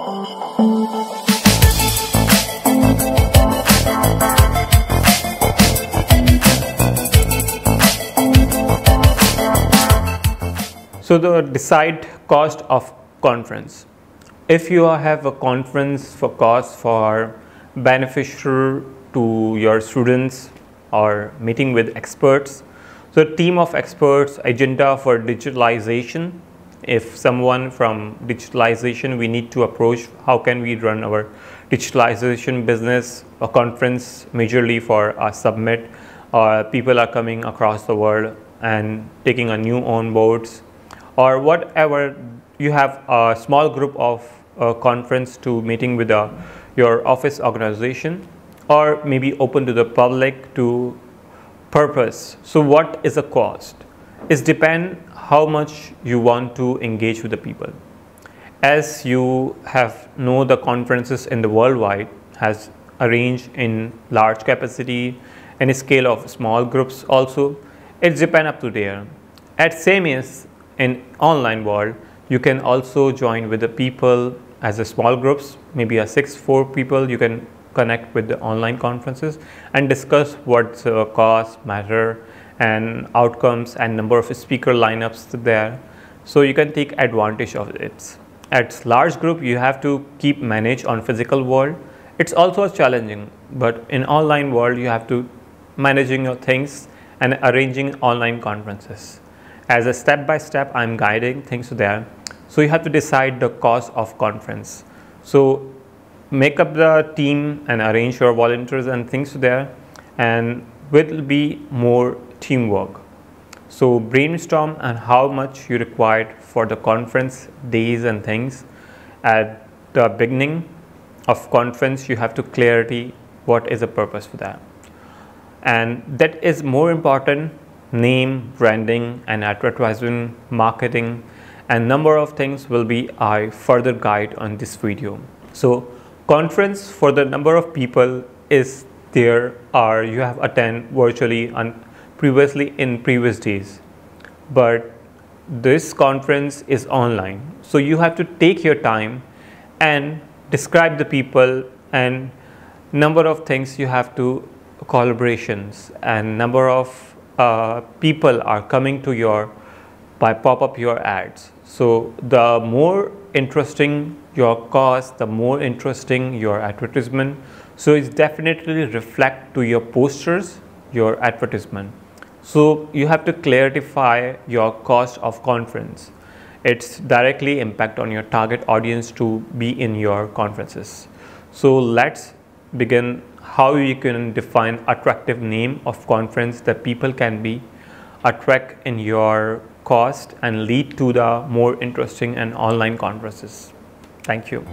So the decide cost of conference. If you have a conference for cost for beneficial to your students or meeting with experts, so a team of experts, agenda for digitalization. If someone from digitalization, we need to approach how can we run our digitalization business, a conference majorly for a summit, people are coming across the world and taking a new on boards, or whatever you have a small group of conference to meeting with your office organization, or maybe open to the public to purpose. So what is the cost? It depends how much you want to engage with the people. As you have know, the conferences in the worldwide has arranged in large capacity and a scale of small groups also. It depends up to there. At same is in online world, you can also join with the people as a small groups, maybe a 6-4 people. You can connect with the online conferences and discuss what's the cost, matter, and outcomes and number of speaker lineups there. So you can take advantage of it. At large group, you have to keep manage on physical world. It's also challenging, but in online world, you have to managing your things and arranging online conferences. As a step by step, I'm guiding things there. So you have to decide the cost of conference. So make up the team and arrange your volunteers and things there, and will be more teamwork. So brainstorm on how much you required for the conference days and things. At the beginning of conference, you have to clarity what is the purpose for that. And that is more important, name, branding and advertising, marketing, and number of things will be I further guide on this video. So conference for the number of people is there, or you have attend virtually on previously in previous days, but this conference is online. So you have to take your time and describe the people and number of things you have to collaborations and number of people are coming to your by pop up your ads. So the more interesting your cost, the more interesting your advertisement. So it's definitely reflect to your posters, your advertisement. So you have to clarify your cost of conference. It's directly impact on your target audience to be in your conferences. So let's begin how you can define attractive name of conference that people can be attract in your cost and lead to the more interesting and online conferences. Thank you.